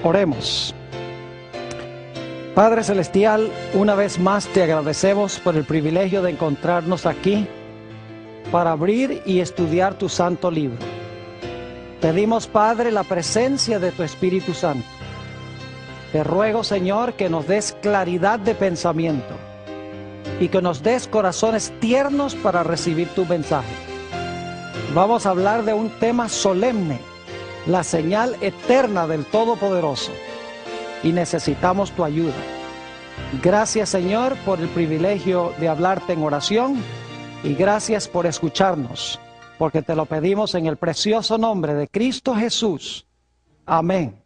Oremos. Padre Celestial, una vez más te agradecemos por el privilegio de encontrarnos aquí para abrir y estudiar tu santo libro. Pedimos, Padre, la presencia de tu Espíritu Santo. Te ruego, Señor, que nos des claridad de pensamiento y que nos des corazones tiernos para recibir tu mensaje. Vamos a hablar de un tema solemne, la señal eterna del Todopoderoso, y necesitamos tu ayuda. Gracias, Señor, por el privilegio de hablarte en oración, y gracias por escucharnos, porque te lo pedimos en el precioso nombre de Cristo Jesús. Amén.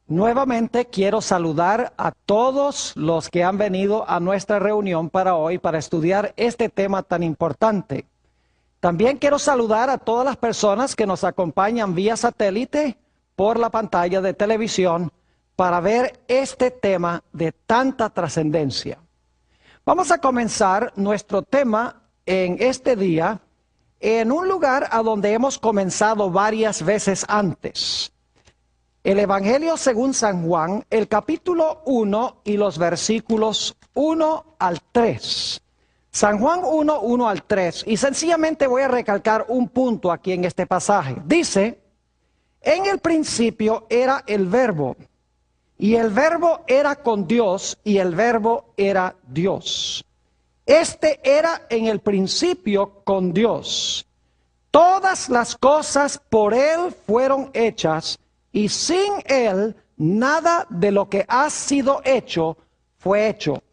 Nuevamente quiero saludar a todos los que han venido a nuestra reunión para hoy para estudiar este tema tan importante. También quiero saludar a todas las personas que nos acompañan vía satélite por la pantalla de televisión para ver este tema de tanta trascendencia. Vamos a comenzar nuestro tema en este día en un lugar a donde hemos comenzado varias veces antes. El Evangelio según San Juan, el capítulo 1 y los versículos 1 al 3. San Juan 1, 1 al 3, y sencillamente voy a recalcar un punto aquí en este pasaje. Dice, en el principio era el Verbo, y el Verbo era con Dios, y el Verbo era Dios. Este era en el principio con Dios. Todas las cosas por Él fueron hechas, y sin Él nada de lo que ha sido hecho fue hecho.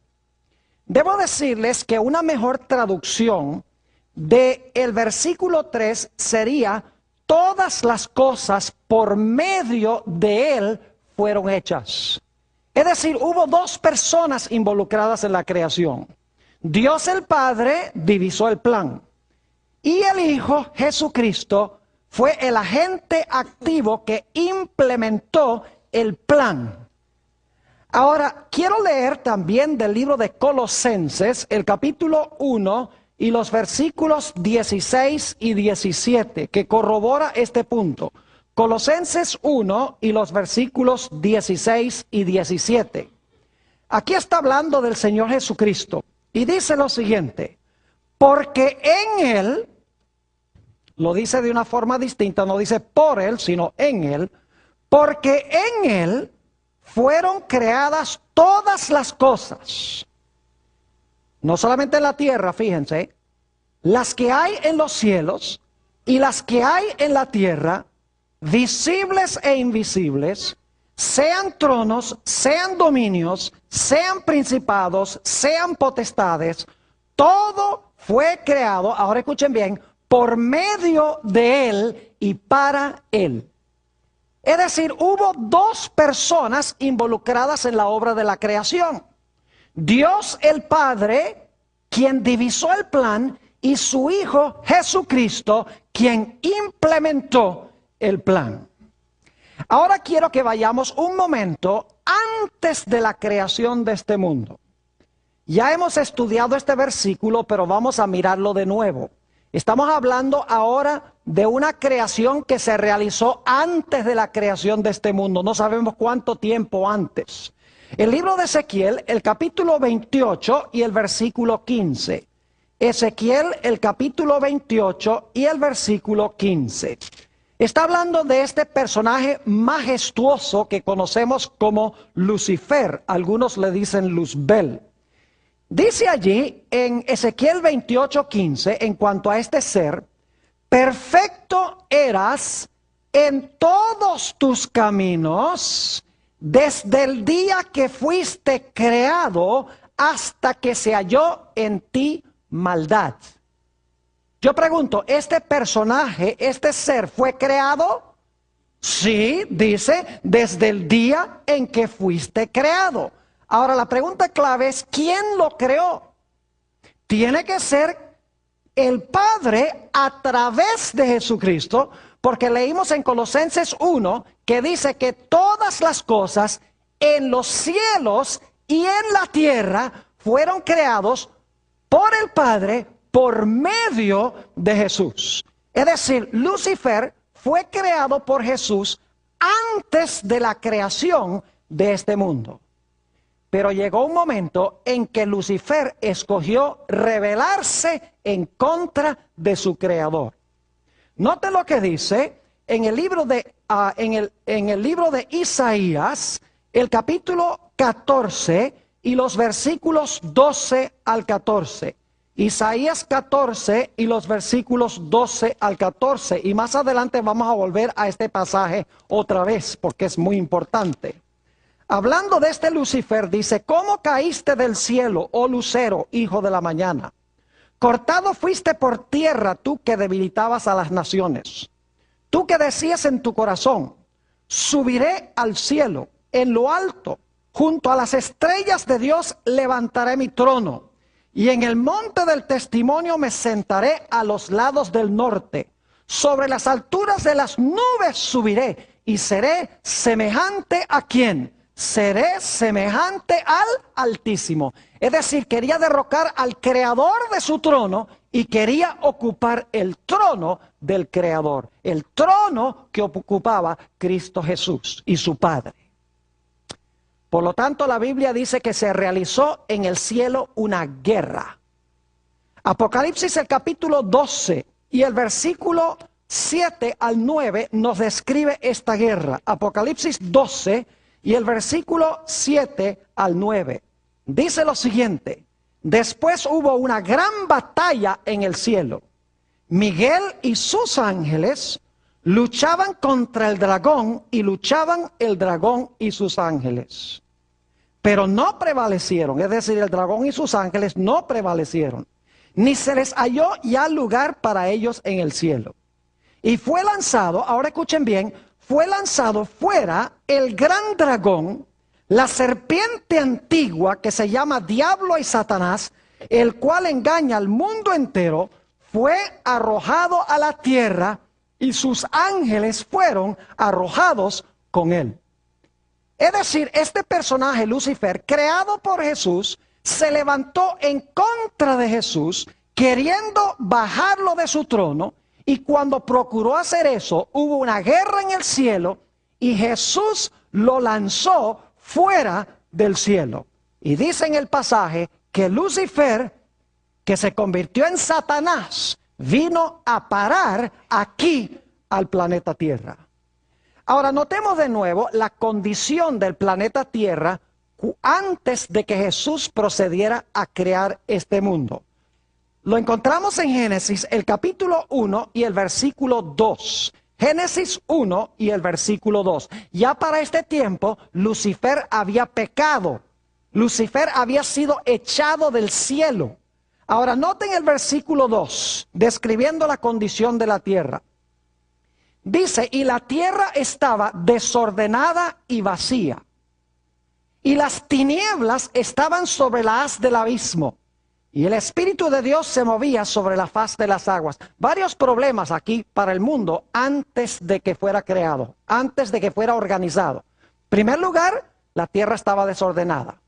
Debo decirles que una mejor traducción del versículo 3 sería: todas las cosas por medio de Él fueron hechas. Es decir, hubo dos personas involucradas en la creación. Dios el Padre divisó el plan, y el Hijo Jesucristo fue el agente activo que implementó el plan. Ahora, quiero leer también del libro de Colosenses, el capítulo 1 y los versículos 16 y 17, que corrobora este punto. Colosenses 1 y los versículos 16 y 17. Aquí está hablando del Señor Jesucristo y dice lo siguiente: porque en Él, lo dice de una forma distinta, no dice por Él, sino en Él, porque en Él fueron creadas todas las cosas, no solamente en la tierra, fíjense, las que hay en los cielos y las que hay en la tierra, visibles e invisibles, sean tronos, sean dominios, sean principados, sean potestades, todo fue creado, ahora escuchen bien, por medio de Él y para Él. Es decir, hubo dos personas involucradas en la obra de la creación. Dios el Padre, quien divisó el plan, y su Hijo Jesucristo, quien implementó el plan. Ahora quiero que vayamos un momento antes de la creación de este mundo. Ya hemos estudiado este versículo, pero vamos a mirarlo de nuevo. Estamos hablando ahora de una creación que se realizó antes de la creación de este mundo. No sabemos cuánto tiempo antes. El libro de Ezequiel, el capítulo 28 y el versículo 15. Ezequiel, el capítulo 28 y el versículo 15. Está hablando de este personaje majestuoso que conocemos como Lucifer. Algunos le dicen Luzbel. Dice allí en Ezequiel 28:15, en cuanto a este ser: perfecto eras en todos tus caminos, desde el día que fuiste creado hasta que se halló en ti maldad. Yo pregunto, ¿este personaje, este ser fue creado? Sí, dice, desde el día en que fuiste creado. Ahora la pregunta clave es, ¿quién lo creó? Tiene que ser el Padre a través de Jesucristo, porque leímos en Colosenses 1 que dice que todas las cosas en los cielos y en la tierra fueron creados por el Padre por medio de Jesús. Es decir, Lucifer fue creado por Jesús antes de la creación de este mundo. Pero llegó un momento en que Lucifer escogió rebelarse en contra de su creador. Note lo que dice en el libro de Isaías, el capítulo 14 y los versículos 12 al 14. Isaías 14 y los versículos 12 al 14. Y más adelante vamos a volver a este pasaje otra vez porque es muy importante. Hablando de este Lucifer, dice: ¿Cómo caíste del cielo, oh lucero, hijo de la mañana? Cortado fuiste por tierra, tú que debilitabas a las naciones. Tú que decías en tu corazón: subiré al cielo, en lo alto, junto a las estrellas de Dios levantaré mi trono. Y en el monte del testimonio me sentaré a los lados del norte. Sobre las alturas de las nubes subiré y seré semejante ¿a quién? Seré semejante al Altísimo. Es decir, quería derrocar al creador de su trono y quería ocupar el trono del creador. El trono que ocupaba Cristo Jesús y su Padre. Por lo tanto, la Biblia dice que se realizó en el cielo una guerra. Apocalipsis, el capítulo 12 y el versículo 7 al 9 nos describe esta guerra. Apocalipsis 12 y el versículo 7 al 9. Dice lo siguiente: después hubo una gran batalla en el cielo. Miguel y sus ángeles luchaban contra el dragón y luchaban el dragón y sus ángeles. Pero no prevalecieron, es decir, el dragón y sus ángeles no prevalecieron. Ni se les halló ya lugar para ellos en el cielo. Y fue lanzado, ahora escuchen bien, fue lanzado fuera el gran dragón, la serpiente antigua que se llama Diablo y Satanás, el cual engaña al mundo entero, fue arrojado a la tierra y sus ángeles fueron arrojados con él. Es decir, este personaje Lucifer, creado por Jesús, se levantó en contra de Jesús, queriendo bajarlo de su trono, y cuando procuró hacer eso, hubo una guerra en el cielo, y Jesús lo lanzó fuera del cielo. Y dice en el pasaje que Lucifer, que se convirtió en Satanás, vino a parar aquí al planeta Tierra. Ahora notemos de nuevo la condición del planeta Tierra antes de que Jesús procediera a crear este mundo. Lo encontramos en Génesis, el capítulo 1 y el versículo 2. Génesis 1 y el versículo 2. Ya para este tiempo, Lucifer había pecado. Lucifer había sido echado del cielo. Ahora noten el versículo 2, describiendo la condición de la tierra. Dice: y la tierra estaba desordenada y vacía, y las tinieblas estaban sobre la haz del abismo, y el Espíritu de Dios se movía sobre la faz de las aguas. Varios problemas aquí para el mundo antes de que fuera creado, antes de que fuera organizado. En primer lugar, la tierra estaba desordenada.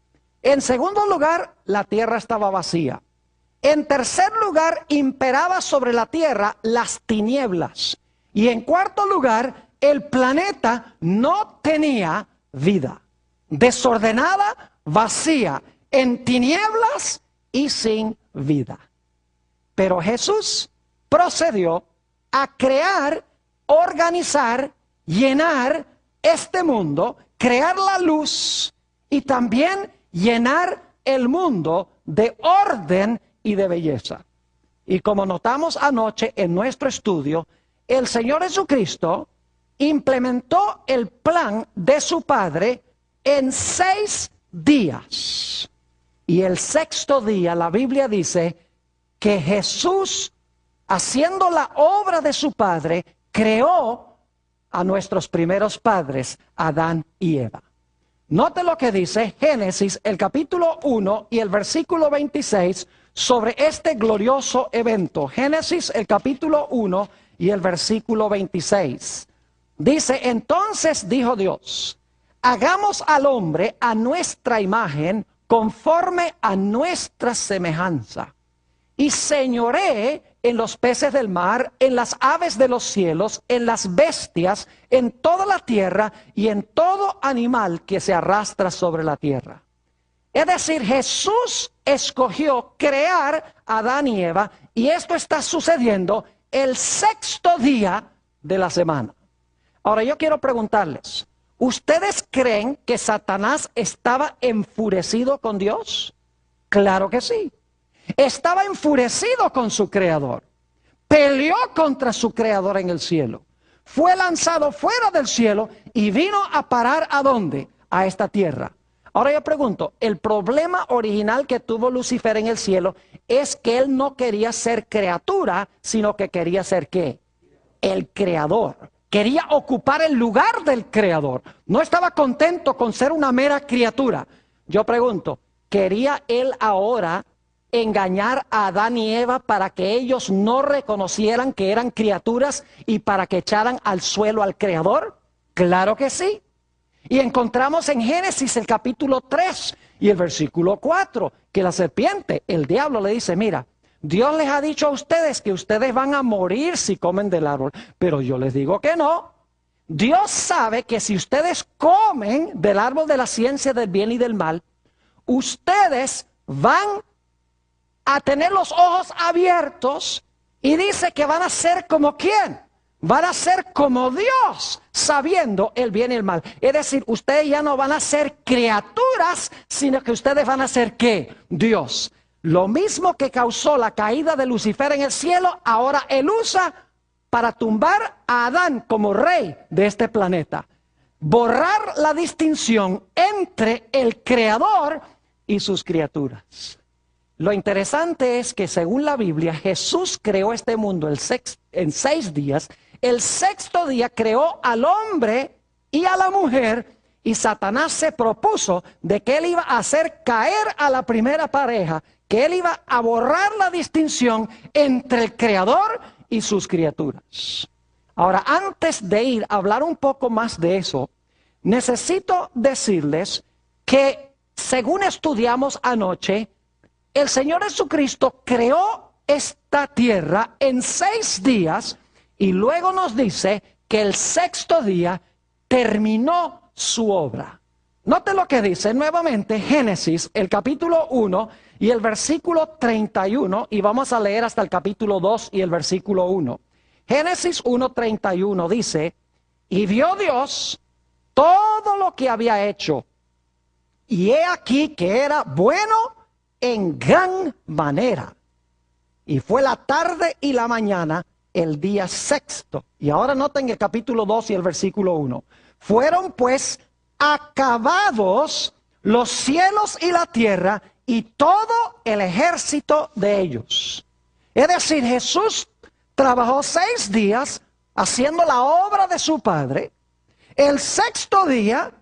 En segundo lugar, la tierra estaba vacía. En tercer lugar, imperaba sobre la tierra las tinieblas. Y en cuarto lugar, el planeta no tenía vida. Desordenada, vacía, en tinieblas y sin vida. Pero Jesús procedió a crear, organizar, llenar este mundo, crear la luz y también llenar el mundo de orden y de belleza. Y como notamos anoche en nuestro estudio, el Señor Jesucristo implementó el plan de su Padre en 6 días. Y el sexto día, la Biblia dice que Jesús, haciendo la obra de su Padre, creó a nuestros primeros padres, Adán y Eva. Note lo que dice Génesis, el capítulo 1 y el versículo 26 sobre este glorioso evento. Génesis, el capítulo 1 y el versículo 26. Dice: entonces dijo Dios: hagamos al hombre a nuestra imagen, conforme a nuestra semejanza, y señoree en los peces del mar, en las aves de los cielos, en las bestias, en toda la tierra y en todo animal que se arrastra sobre la tierra. Es decir, Jesús escogió crear a Adán y Eva, y esto está sucediendo el sexto día de la semana. Ahora yo quiero preguntarles, ¿ustedes creen que Satanás estaba enfurecido con Dios? Claro que sí. Estaba enfurecido con su creador. Peleó contra su creador en el cielo. Fue lanzado fuera del cielo y vino a parar ¿a dónde? A esta tierra. Ahora yo pregunto, el problema original que tuvo Lucifer en el cielo es que él no quería ser criatura, sino que quería ser ¿qué? El creador. Quería ocupar el lugar del creador. No estaba contento con ser una mera criatura. Yo pregunto, ¿quería él ahora engañar a Adán y Eva para que ellos no reconocieran que eran criaturas y para que echaran al suelo al creador? Claro que sí. Y encontramos en Génesis el capítulo 3 y el versículo 4 que la serpiente, el diablo, le dice, mira, Dios les ha dicho a ustedes que ustedes van a morir si comen del árbol, pero yo les digo que no. Dios sabe que si ustedes comen del árbol de la ciencia del bien y del mal, ustedes van a tener los ojos abiertos y dice que van a ser como ¿quién? Van a ser como Dios, sabiendo el bien y el mal. Es decir, ustedes ya no van a ser criaturas, sino que ustedes van a ser ¿qué? Dios. Lo mismo que causó la caída de Lucifer en el cielo, ahora él usa para tumbar a Adán como rey de este planeta. Borrar la distinción entre el creador y sus criaturas. Lo interesante es que según la Biblia, Jesús creó este mundo en 6 días. El sexto día creó al hombre y a la mujer, y Satanás se propuso de que él iba a hacer caer a la primera pareja, que él iba a borrar la distinción entre el creador y sus criaturas. Ahora, antes de ir a hablar un poco más de eso, necesito decirles que según estudiamos anoche, el Señor Jesucristo creó esta tierra en 6 días y luego nos dice que el sexto día terminó su obra. Note lo que dice nuevamente Génesis, el capítulo 1 y el versículo 31, y vamos a leer hasta el capítulo 2 y el versículo 1. Génesis 1:31 dice, y vio Dios todo lo que había hecho, y he aquí que era bueno en gran manera. Y fue la tarde y la mañana el día sexto. Y ahora noten el capítulo 2 y el versículo 1. Fueron pues acabados los cielos y la tierra y todo el ejército de ellos. Es decir, Jesús trabajó 6 días haciendo la obra de su Padre. El sexto día,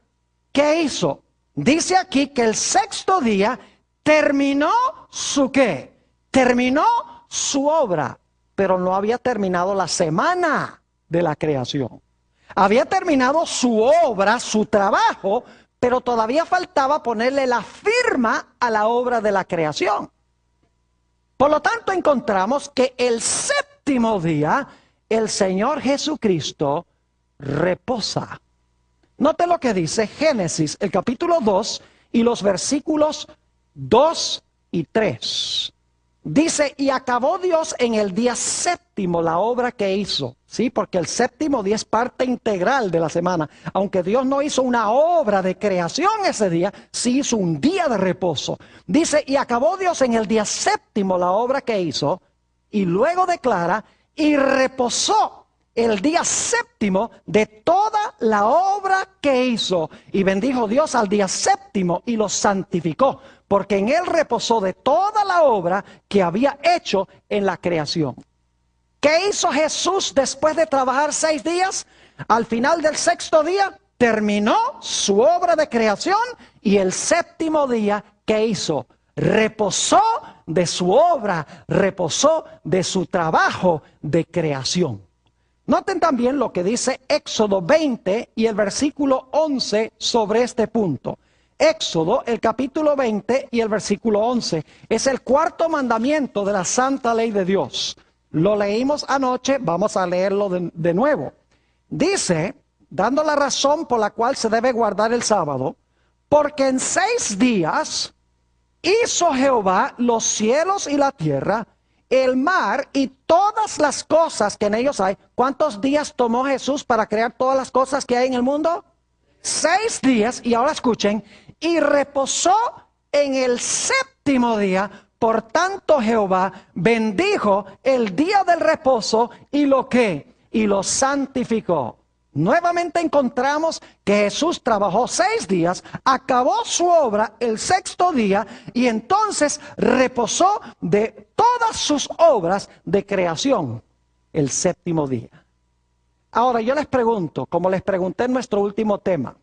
¿qué hizo? Dice aquí que el sexto día terminó su ¿qué? Terminó su obra, pero no había terminado la semana de la creación. Había terminado su obra, su trabajo, pero todavía faltaba ponerle la firma a la obra de la creación. Por lo tanto, encontramos que el séptimo día, el Señor Jesucristo reposa. Note lo que dice Génesis, el capítulo 2 y los versículos 2 y 3. Dice, y acabó Dios en el día séptimo la obra que hizo. Sí, porque el séptimo día es parte integral de la semana. Aunque Dios no hizo una obra de creación ese día, sí hizo un día de reposo. Dice, y acabó Dios en el día séptimo la obra que hizo. Y luego declara, y reposó el día séptimo de toda la obra que hizo. Y bendijo Dios al día séptimo y lo santificó, porque en él reposó de toda la obra que había hecho en la creación. ¿Qué hizo Jesús después de trabajar 6 días? Al final del sexto día terminó su obra de creación, y el séptimo día, ¿qué hizo? Reposó de su obra, reposó de su trabajo de creación. Noten también lo que dice Éxodo 20 y el versículo 11 sobre este punto. Éxodo, el capítulo 20 y el versículo 11, es el 4.º mandamiento de la santa ley de Dios. Lo leímos anoche, vamos a leerlo de nuevo. Dice, dando la razón por la cual se debe guardar el sábado, porque en 6 días hizo Jehová los cielos y la tierra, el mar y todas las cosas que en ellos hay. ¿Cuántos días tomó Jesús para crear todas las cosas que hay en el mundo? 6 días, y ahora escuchen, y reposó en el 7º día. Por tanto Jehová bendijo el día del reposo y lo que, y lo santificó. Nuevamente encontramos que Jesús trabajó 6 días, acabó su obra el 6º día y entonces reposó de todas sus obras de creación el 7º día. Ahora yo les pregunto, como les pregunté en nuestro último tema,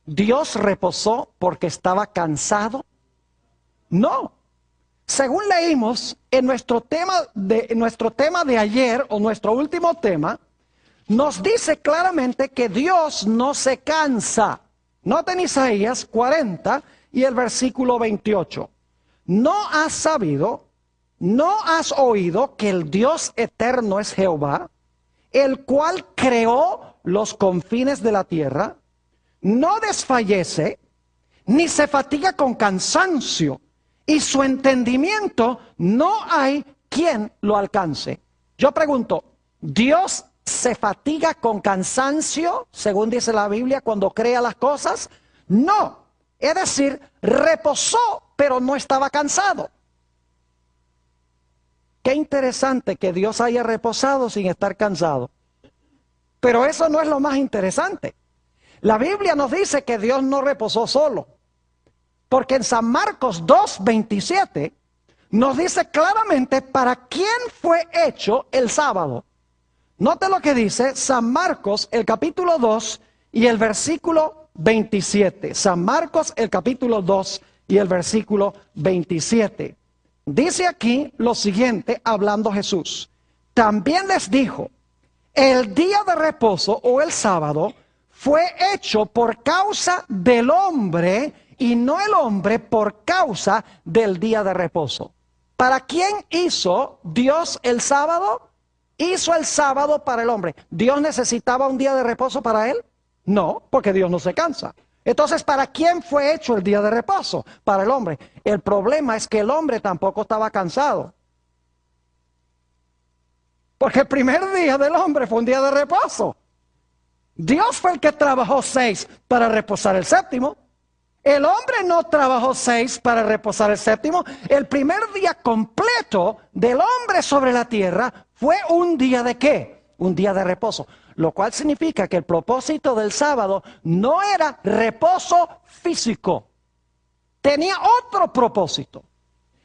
¿Dios reposó porque estaba cansado? No. Según leímos en nuestro tema de ayer, o nuestro último tema, nos dice claramente que Dios no se cansa. Noten Isaías 40 y el versículo 28. ¿No has sabido, no has oído que el Dios eterno es Jehová, el cual creó los confines de la tierra? No desfallece, ni se fatiga con cansancio, y su entendimiento no hay quien lo alcance. Yo pregunto, ¿Dios se fatiga con cansancio, según dice la Biblia, cuando crea las cosas? No, es decir, reposó, pero no estaba cansado. Qué interesante que Dios haya reposado sin estar cansado. Pero eso no es lo más interesante. La Biblia nos dice que Dios no reposó solo. Porque en San Marcos 2:27 nos dice claramente para quién fue hecho el sábado. Note lo que dice San Marcos, el capítulo 2 y el versículo 27. San Marcos, el capítulo 2 y el versículo 27. Dice aquí lo siguiente, hablando Jesús. También les dijo, el día de reposo o el sábado fue hecho por causa del hombre y no el hombre por causa del día de reposo. ¿Para quién hizo Dios el sábado? Hizo el sábado para el hombre. ¿Dios necesitaba un día de reposo para él? No, porque Dios no se cansa. Entonces, ¿para quién fue hecho el día de reposo? Para el hombre. El problema es que el hombre tampoco estaba cansado. Porque el primer día del hombre fue un día de reposo. Dios fue el que trabajó 6 para reposar el 7º. El hombre no trabajó 6 para reposar el 7º. El primer día completo del hombre sobre la tierra fue un día de ¿qué? Un día de reposo. Lo cual significa que el propósito del sábado no era reposo físico. Tenía otro propósito.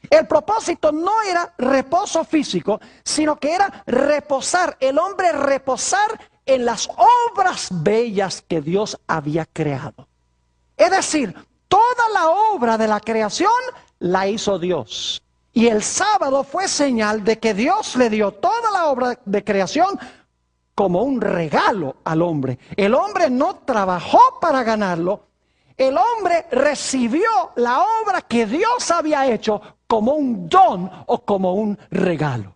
El propósito no era reposo físico, sino que era reposar. El hombre reposar en las obras bellas que Dios había creado. Es decir, toda la obra de la creación la hizo Dios. Y el sábado fue señal de que Dios le dio toda la obra de creación como un regalo al hombre. El hombre no trabajó para ganarlo. El hombre recibió la obra que Dios había hecho como un don o como un regalo.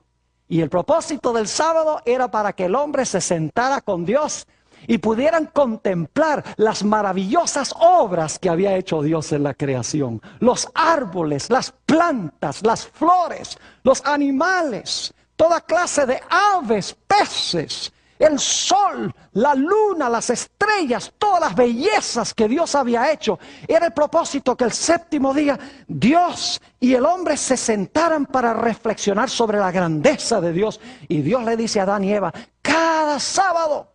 Y el propósito del sábado era para que el hombre se sentara con Dios y pudieran contemplar las maravillosas obras que había hecho Dios en la creación. Los árboles, las plantas, las flores, los animales, toda clase de aves, peces, el sol, la luna, las estrellas, todas las bellezas que Dios había hecho. Era el propósito que el 7º día Dios y el hombre se sentaran para reflexionar sobre la grandeza de Dios. Y Dios le dice a Adán y Eva, cada sábado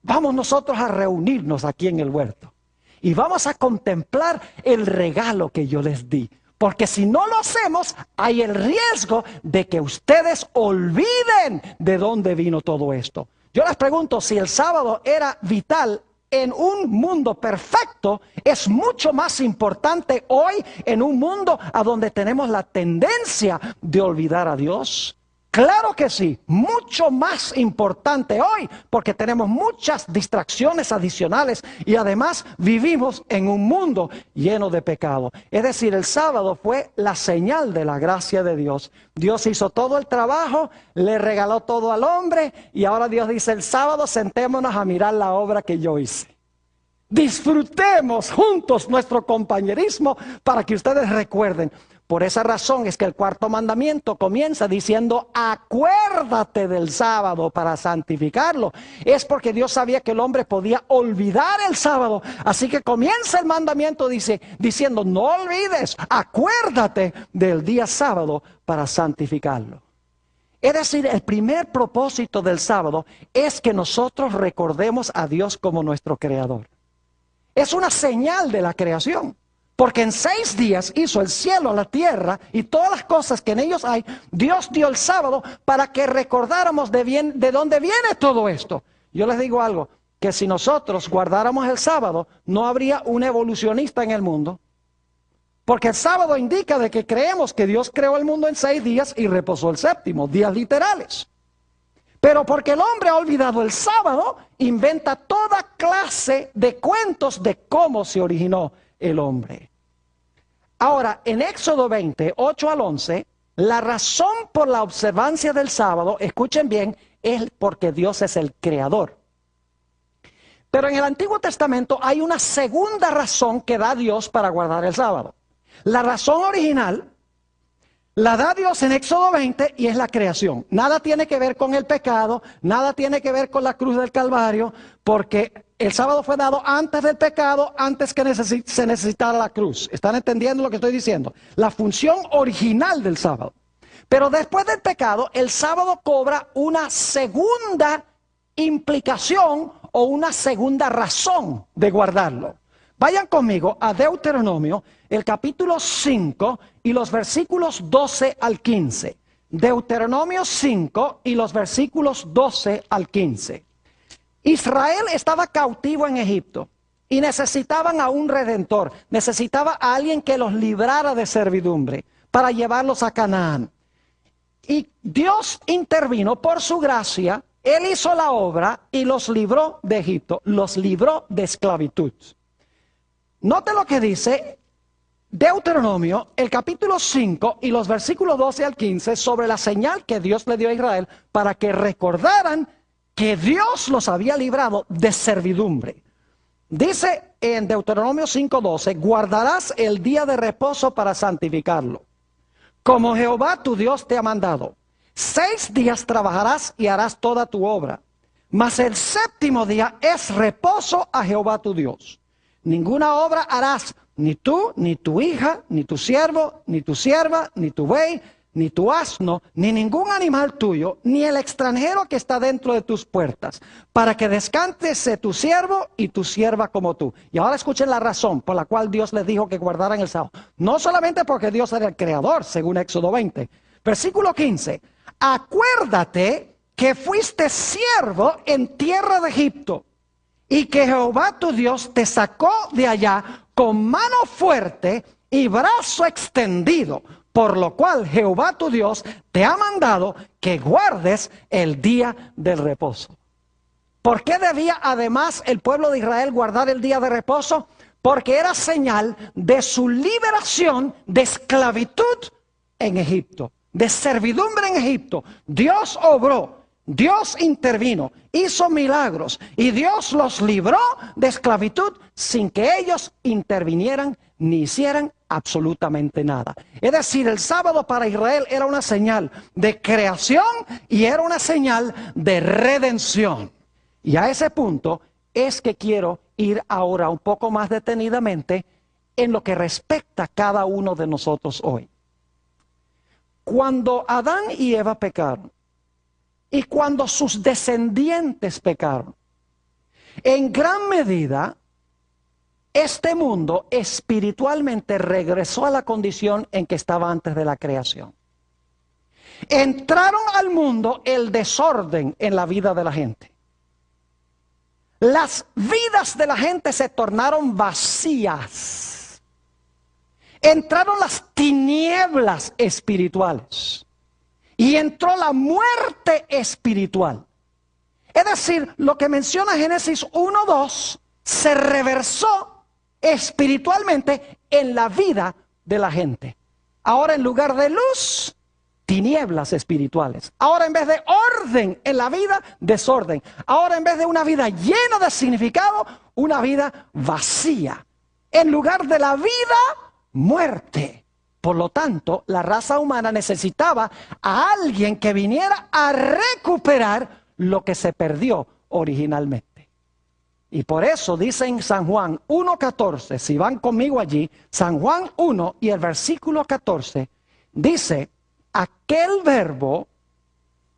vamos nosotros a reunirnos aquí en el huerto y vamos a contemplar el regalo que yo les di. Porque si no lo hacemos, hay el riesgo de que ustedes olviden de dónde vino todo esto. Yo les pregunto, si el sábado era vital en un mundo perfecto, es mucho más importante hoy en un mundo a donde tenemos la tendencia de olvidar a Dios. Claro que sí, mucho más importante hoy porque tenemos muchas distracciones adicionales y además vivimos en un mundo lleno de pecado. Es decir, el sábado fue la señal de la gracia de Dios. Dios hizo todo el trabajo, le regaló todo al hombre y ahora Dios dice el sábado sentémonos a mirar la obra que yo hice. Disfrutemos juntos nuestro compañerismo para que ustedes recuerden. Por esa razón es que el cuarto mandamiento comienza diciendo, acuérdate del sábado para santificarlo. Es porque Dios sabía que el hombre podía olvidar el sábado. Así que comienza el mandamiento diciendo, no olvides, acuérdate del día sábado para santificarlo. Es decir, el primer propósito del sábado es que nosotros recordemos a Dios como nuestro creador. Es una señal de la creación. Porque en 6 días hizo el cielo, la tierra y todas las cosas que en ellos hay. Dios dio el sábado para que recordáramos de dónde viene todo esto. Yo les digo algo, que si nosotros guardáramos el sábado, no habría un evolucionista en el mundo. Porque el sábado indica de que creemos que Dios creó el mundo en 6 días y reposó el séptimo, días literales. Pero porque el hombre ha olvidado el sábado, inventa toda clase de cuentos de cómo se originó el hombre. Ahora, en Éxodo 20, 8 al 11, la razón por la observancia del sábado, escuchen bien, es porque Dios es el creador. Pero en el Antiguo Testamento hay una segunda razón que da Dios para guardar el sábado. La razón original la da Dios en Éxodo 20 y es la creación. Nada tiene que ver con el pecado, nada tiene que ver con la cruz del Calvario, porque el sábado fue dado antes del pecado, antes que se necesitara la cruz. ¿Están entendiendo lo que estoy diciendo? La función original del sábado. Pero después del pecado, el sábado cobra una segunda implicación o una segunda razón de guardarlo. Vayan conmigo a Deuteronomio, el capítulo 5 y los versículos 12 al 15. Deuteronomio 5 y los versículos 12 al 15. Israel estaba cautivo en Egipto y necesitaban a un redentor. Necesitaba a alguien que los librara de servidumbre para llevarlos a Canaán. Y Dios intervino por su gracia. Él hizo la obra y los libró de Egipto. Los libró de esclavitud. Note lo que dice Deuteronomio, el capítulo 5 y los versículos 12 al 15 sobre la señal que Dios le dio a Israel para que recordaran que Dios los había librado de servidumbre. Dice en Deuteronomio 5:12, guardarás el día de reposo para santificarlo, como Jehová tu Dios te ha mandado. 6 días trabajarás y harás toda tu obra, mas el séptimo día es reposo a Jehová tu Dios. Ninguna obra harás, ni tú, ni tu hija, ni tu siervo, ni tu sierva, ni tu buey, ni tu asno, ni ningún animal tuyo, ni el extranjero que está dentro de tus puertas, para que descanse tu siervo y tu sierva como tú. Y ahora escuchen la razón por la cual Dios les dijo que guardaran el sábado. No solamente porque Dios era el creador, según Éxodo 20. Versículo 15. Acuérdate que fuiste siervo en tierra de Egipto, y que Jehová tu Dios te sacó de allá con mano fuerte y brazo extendido, por lo cual Jehová tu Dios te ha mandado que guardes el día del reposo. ¿Por qué debía además el pueblo de Israel guardar el día de reposo? Porque era señal de su liberación de esclavitud en Egipto, de servidumbre en Egipto. Dios obró. Dios intervino, hizo milagros y Dios los libró de esclavitud sin que ellos intervinieran ni hicieran absolutamente nada. Es decir, el sábado para Israel era una señal de creación y era una señal de redención. Y a ese punto es que quiero ir ahora un poco más detenidamente en lo que respecta a cada uno de nosotros hoy. Cuando Adán y Eva pecaron, y cuando sus descendientes pecaron, en gran medida, este mundo espiritualmente regresó a la condición en que estaba antes de la creación. Entraron al mundo el desorden en la vida de la gente. Las vidas de la gente se tornaron vacías. Entraron las tinieblas espirituales. y entró la muerte espiritual. Es decir, lo que menciona Génesis 1:2 se reversó espiritualmente en la vida de la gente. Ahora, en lugar de luz, tinieblas espirituales. Ahora, en vez de orden en la vida, desorden. Ahora, en vez de una vida llena de significado, una vida vacía. En lugar de la vida, muerte. Por lo tanto, la raza humana necesitaba a alguien que viniera a recuperar lo que se perdió originalmente. Y por eso dice en San Juan 1:14, si van conmigo allí, San Juan 1 y el versículo 14, dice: aquel verbo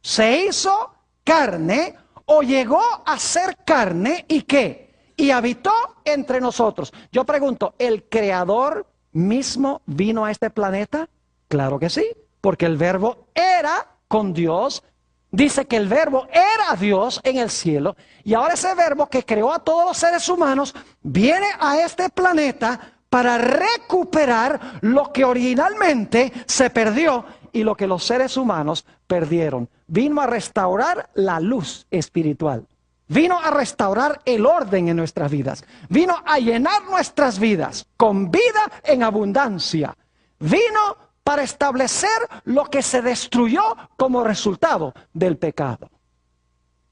se hizo carne o llegó a ser carne, ¿y qué? Y habitó entre nosotros. Yo pregunto, ¿el Creador mismo vino a este planeta? Claro que sí, porque el verbo era con Dios. Dice que el verbo era Dios en el cielo, y ahora ese verbo que creó a todos los seres humanos viene a este planeta para recuperar lo que originalmente se perdió y lo que los seres humanos perdieron. Vino a restaurar la luz espiritual. Vino a restaurar el orden en nuestras vidas. Vino a llenar nuestras vidas con vida en abundancia. Vino para establecer lo que se destruyó como resultado del pecado.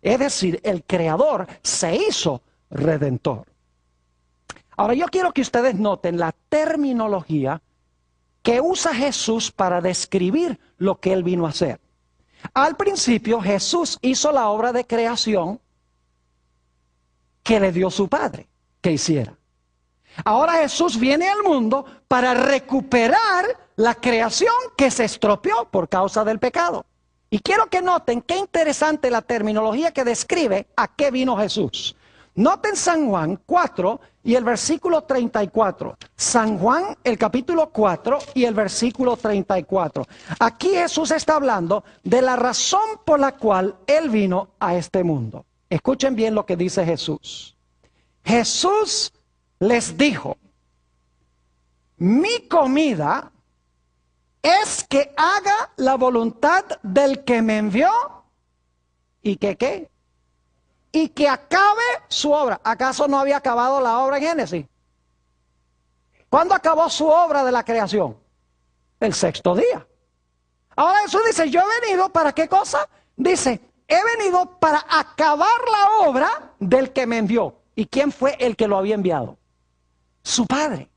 Es decir, el Creador se hizo redentor. Ahora, yo quiero que ustedes noten la terminología que usa Jesús para describir lo que Él vino a hacer. Al principio, Jesús hizo la obra de creación que le dio su Padre que hiciera. Ahora Jesús viene al mundo para recuperar la creación que se estropeó por causa del pecado. Y quiero que noten qué interesante la terminología que describe a qué vino Jesús. Noten San Juan 4 y el versículo 34. San Juan, el capítulo 4 y el versículo 34. Aquí Jesús está hablando de la razón por la cual Él vino a este mundo. Escuchen bien lo que dice Jesús. Jesús les dijo: mi comida es que haga la voluntad del que me envió y que ¿qué? Y que acabe su obra. ¿Acaso no había acabado la obra en Génesis? ¿Cuándo acabó su obra de la creación? El sexto día. Ahora Jesús dice: yo he venido ¿para qué cosa? Dice: he venido para acabar la obra del que me envió. ¿Y quién fue el que lo había enviado? Su Padre.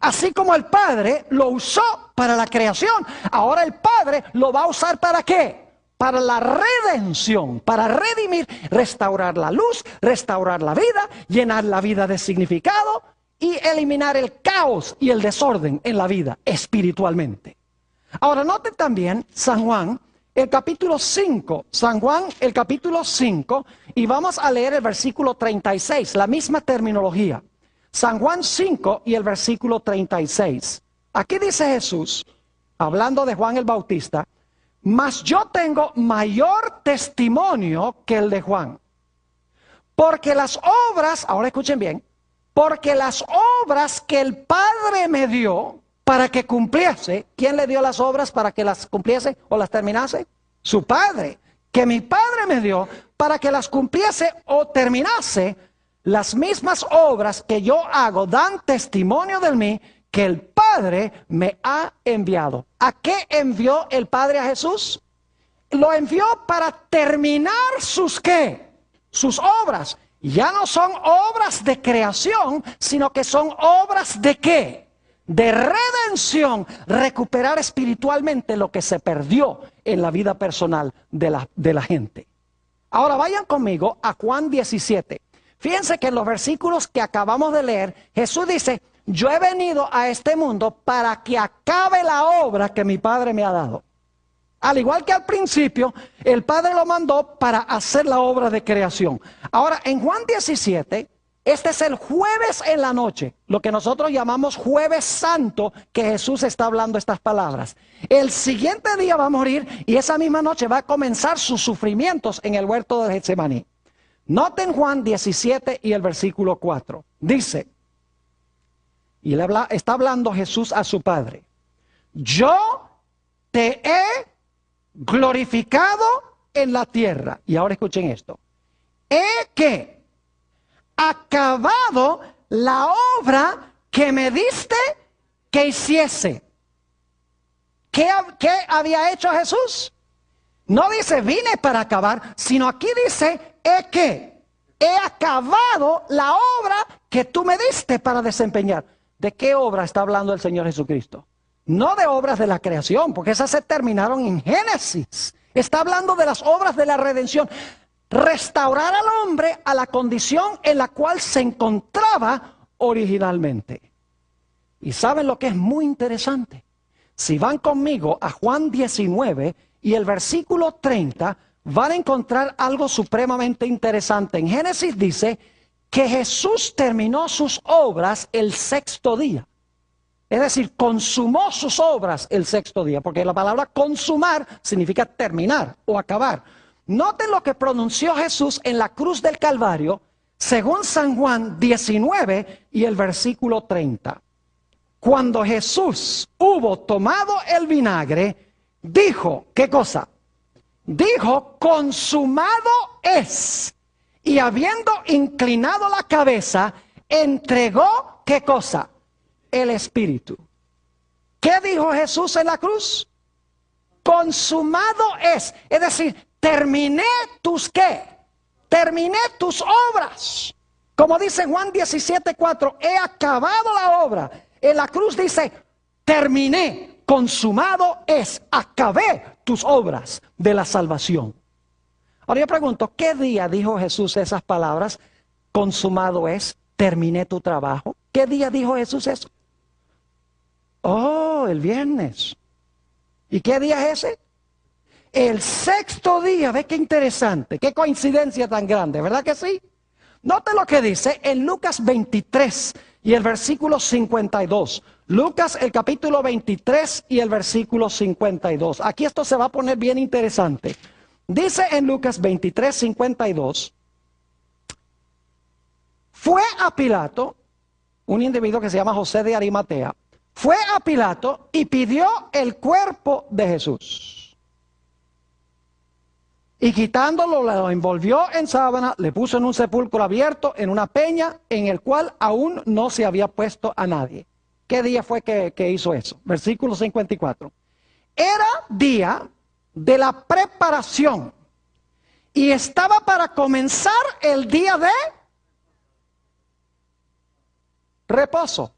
Así como el Padre lo usó para la creación, ahora el Padre lo va a usar ¿para qué? Para la redención, para redimir, restaurar la luz, restaurar la vida, llenar la vida de significado y eliminar el caos y el desorden en la vida espiritualmente. Ahora noten también San Juan, el capítulo 5, San Juan, el capítulo 5, y vamos a leer el versículo 36, la misma terminología. San Juan 5 y el versículo 36. Aquí dice Jesús, hablando de Juan el Bautista: mas yo tengo mayor testimonio que el de Juan. Porque las obras, ahora escuchen bien, porque las obras que el Padre me dio para que cumpliese, ¿quién le dio las obras para que las cumpliese o las terminase? Su Padre. Que mi Padre me dio para que las cumpliese o terminase. Las mismas obras que yo hago dan testimonio de mí que el Padre me ha enviado. ¿A qué envió el Padre a Jesús? Lo envió para terminar sus ¿qué? Sus obras. Ya no son obras de creación, sino que son obras de ¿qué? De redención. Recuperar espiritualmente lo que se perdió en la vida personal de la gente. Ahora vayan conmigo a Juan 17. Fíjense que en los versículos que acabamos de leer, Jesús dice: yo he venido a este mundo para que acabe la obra que mi Padre me ha dado. Al igual que al principio, el Padre lo mandó para hacer la obra de creación. Ahora, en Juan 17, este es el jueves en la noche, lo que nosotros llamamos Jueves Santo, que Jesús está hablando estas palabras. El siguiente día va a morir y esa misma noche va a comenzar sus sufrimientos en el huerto de Getsemaní. Noten Juan 17 y el versículo 4. Dice, y está hablando Jesús a su Padre: yo te he glorificado en la tierra. Y ahora escuchen esto. He que acabado la obra que me diste que hiciese. ¿Qué había hecho Jesús? No dice vine para acabar, sino aquí dice he que he acabado la obra que tú me diste para desempeñar. ¿De qué obra está hablando el Señor Jesucristo? No de obras de la creación, porque esas se terminaron en Génesis. Está hablando de las obras de la redención. Restaurar al hombre a la condición en la cual se encontraba originalmente. ¿Y saben lo que es muy interesante? Si van conmigo a Juan 19 y el versículo 30, van a encontrar algo supremamente interesante. En Génesis dice que Jesús terminó sus obras el sexto día. Es decir, consumó sus obras el sexto día, porque la palabra consumar significa terminar o acabar. Noten lo que pronunció Jesús en la cruz del Calvario, según San Juan 19 y el versículo 30. Cuando Jesús hubo tomado el vinagre, dijo, ¿qué cosa? Dijo, consumado es. Y habiendo inclinado la cabeza, entregó, ¿qué cosa? El Espíritu. ¿Qué dijo Jesús en la cruz? Consumado es. Es decir, terminé tus ¿qué? Terminé tus obras. Como dice Juan 17:4, he acabado la obra. En la cruz dice, terminé, consumado es, acabé tus obras de la salvación. Ahora yo pregunto, ¿qué día dijo Jesús esas palabras? Consumado es, terminé tu trabajo. ¿Qué día dijo Jesús eso? Oh, el viernes. ¿Y qué día es ese? El sexto día. Ve qué interesante, qué coincidencia tan grande, ¿verdad que sí? Note lo que dice en Lucas 23 y el versículo 52. Lucas el capítulo 23 y el versículo 52. Aquí esto se va a poner bien interesante. Dice en Lucas 23, 52. Fue a Pilato, un individuo que se llama José de Arimatea, fue a Pilato y pidió el cuerpo de Jesús. Y quitándolo, lo envolvió en sábana, le puso en un sepulcro abierto, en una peña, en el cual aún no se había puesto a nadie. ¿Qué día fue que hizo eso? Versículo 54. Era día de la preparación y estaba para comenzar el día de reposo.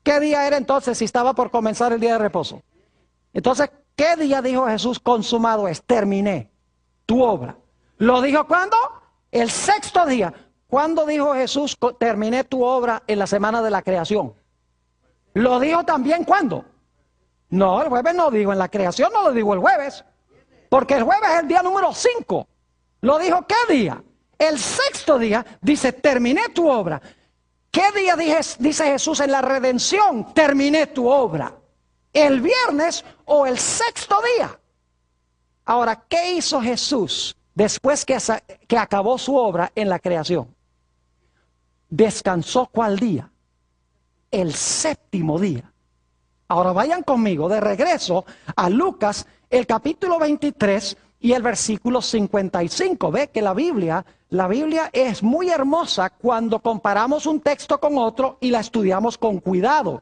¿Qué día era entonces si estaba por comenzar el día de reposo? Entonces, ¿qué día dijo Jesús? Consumado es, terminé tu obra. ¿Lo dijo cuándo? El sexto día. ¿Cuándo dijo Jesús, terminé tu obra en la semana de la creación? ¿Lo dijo también cuándo? No, el jueves no dijo, en la creación no lo dijo el jueves. Porque el jueves es el día número 5. ¿Lo dijo qué día? El sexto día dice, terminé tu obra. ¿Qué día dice Jesús en la redención? Terminé tu obra. ¿El viernes o el sexto día? Ahora, ¿qué hizo Jesús después que acabó su obra en la creación? ¿Descansó cuál día? El séptimo día. Ahora vayan conmigo de regreso a Lucas, el capítulo 23 y el versículo 55. Ve que la Biblia es muy hermosa cuando comparamos un texto con otro y la estudiamos con cuidado.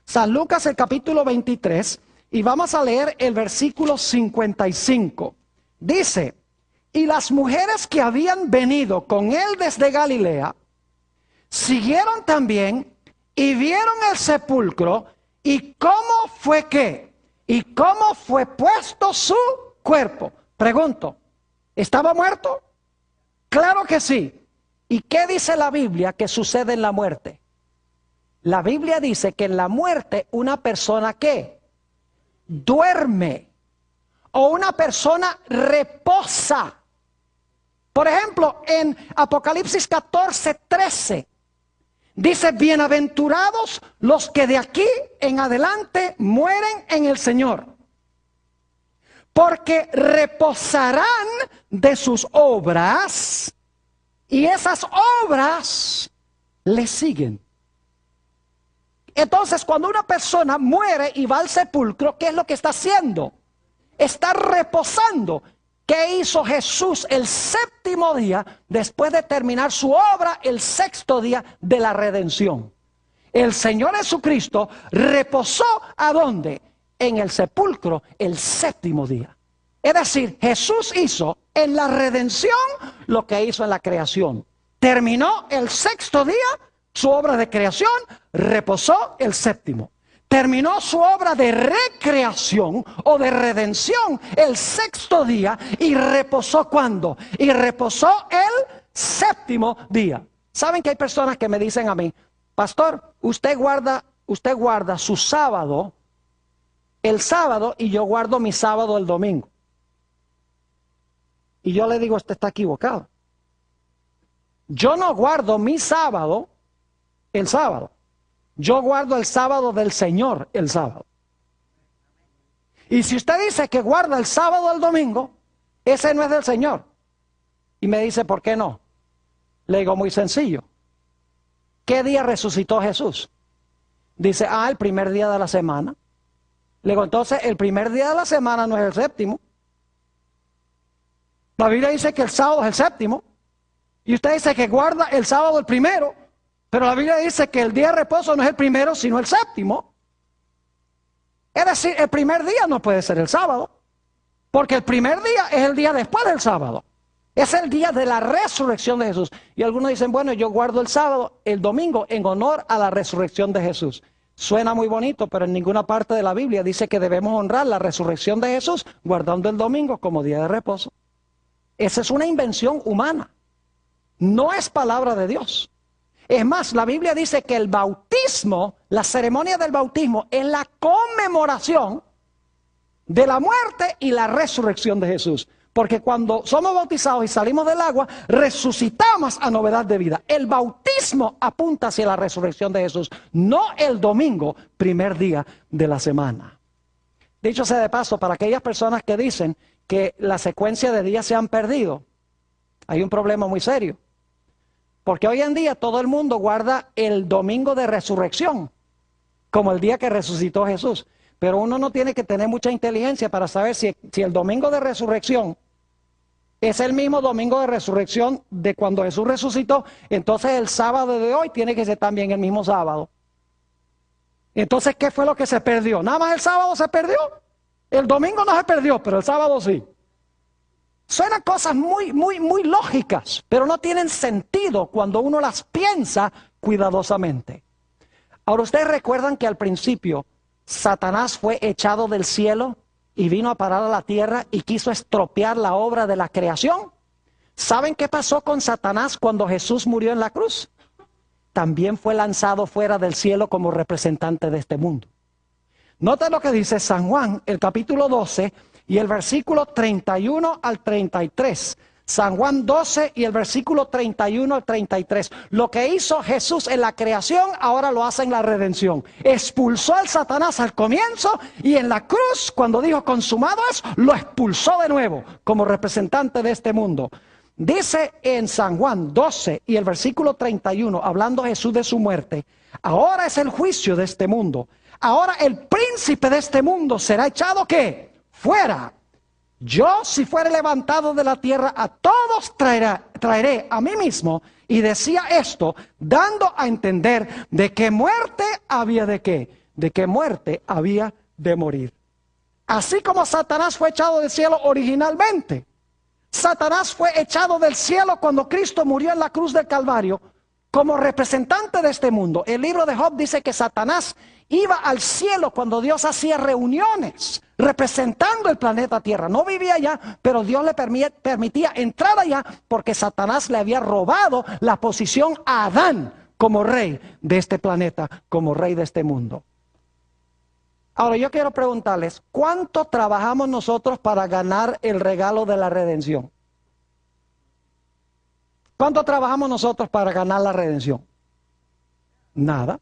San Lucas el capítulo 23 y vamos a leer el versículo 55. Dice, y las mujeres que habían venido con él desde Galilea, siguieron también y vieron el sepulcro y cómo fue que, y cómo fue puesto su cuerpo. Pregunto, ¿estaba muerto? Claro que sí. ¿Y qué dice la Biblia que sucede en la muerte? La Biblia dice que en la muerte una persona ¿qué? Duerme o una persona reposa. Por ejemplo, en Apocalipsis 14:13 dice, bienaventurados los que de aquí en adelante mueren en el Señor, porque reposarán de sus obras y esas obras le siguen. Entonces, cuando una persona muere y va al sepulcro, ¿qué es lo que está haciendo? está reposando. ¿Qué hizo Jesús el séptimo día después de terminar su obra el sexto día de la redención? El Señor Jesucristo reposó ¿a dónde? En el sepulcro el séptimo día. Es decir, Jesús hizo en la redención lo que hizo en la creación. Terminó el sexto día su obra de creación, reposó el séptimo. Terminó su obra de recreación o de redención el sexto día y reposó ¿cuándo? Y reposó el séptimo día. ¿Saben que hay personas que me dicen a mí, pastor, usted guarda su sábado el sábado y yo guardo mi sábado el domingo? Y yo le digo, usted está equivocado. Yo no guardo mi sábado el sábado. Yo guardo el sábado del Señor el sábado. Y si usted dice que guarda el sábado el domingo, ese no es del Señor. Y me dice, ¿por qué no? Le digo, muy sencillo. ¿Qué día resucitó Jesús? Dice, el primer día de la semana. Le digo, entonces, el primer día de la semana no es el séptimo. La Biblia dice que el sábado es el séptimo. Y usted dice que guarda el sábado el primero. Pero la Biblia dice que el día de reposo no es el primero, sino el séptimo. Es decir, el primer día no puede ser el sábado. Porque el primer día es el día después del sábado. Es el día de la resurrección de Jesús. Y algunos dicen, bueno, yo guardo el sábado, el domingo, en honor a la resurrección de Jesús. Suena muy bonito, pero en ninguna parte de la Biblia dice que debemos honrar la resurrección de Jesús guardando el domingo como día de reposo. Esa es una invención humana. No es palabra de Dios. Es más, la Biblia dice que el bautismo, la ceremonia del bautismo, es la conmemoración de la muerte y la resurrección de Jesús. Porque cuando somos bautizados y salimos del agua, resucitamos a novedad de vida. El bautismo apunta hacia la resurrección de Jesús, no el domingo, primer día de la semana. Dicho sea de paso, para aquellas personas que dicen que la secuencia de días se han perdido, hay un problema muy serio. Porque hoy en día todo el mundo guarda el domingo de resurrección como el día que resucitó Jesús. Pero uno no tiene que tener mucha inteligencia para saber si el domingo de resurrección es el mismo domingo de resurrección de cuando Jesús resucitó. Entonces el sábado de hoy tiene que ser también el mismo sábado. Entonces, ¿qué fue lo que se perdió? Nada más el sábado se perdió. El domingo no se perdió, pero el sábado sí. Suenan cosas muy lógicas, pero no tienen sentido cuando uno las piensa cuidadosamente. Ahora, ¿ustedes recuerdan que al principio Satanás fue echado del cielo y vino a parar a la tierra y quiso estropear la obra de la creación? ¿Saben qué pasó con Satanás cuando Jesús murió en la cruz? También fue lanzado fuera del cielo como representante de este mundo. Noten lo que dice San Juan, el capítulo 12 y el versículo 31 al 33. San Juan 12 y el versículo 31 al 33. Lo que hizo Jesús en la creación, ahora lo hace en la redención. Expulsó al Satanás al comienzo y en la cruz, cuando dijo consumado es, lo expulsó de nuevo como representante de este mundo. Dice en San Juan 12 y el versículo 31, hablando Jesús de su muerte, ahora es el juicio de este mundo. Ahora el príncipe de este mundo será echado, ¿qué? Fuera. Yo, si fuere levantado de la tierra, a todos traeré a mí mismo. Y decía esto, dando a entender de que muerte había de qué, de que muerte había de morir. Así como Satanás fue echado del cielo originalmente. Satanás fue echado del cielo cuando Cristo murió en la cruz del Calvario como representante de este mundo. El libro de Job dice que Satanás iba al cielo cuando Dios hacía reuniones representando el planeta Tierra. No vivía allá, pero Dios le permitía entrar allá porque Satanás le había robado la posición a Adán como rey de este planeta, como rey de este mundo. Ahora yo quiero preguntarles, ¿cuánto trabajamos nosotros para ganar el regalo de la redención? ¿Cuánto trabajamos nosotros para ganar la redención? Nada.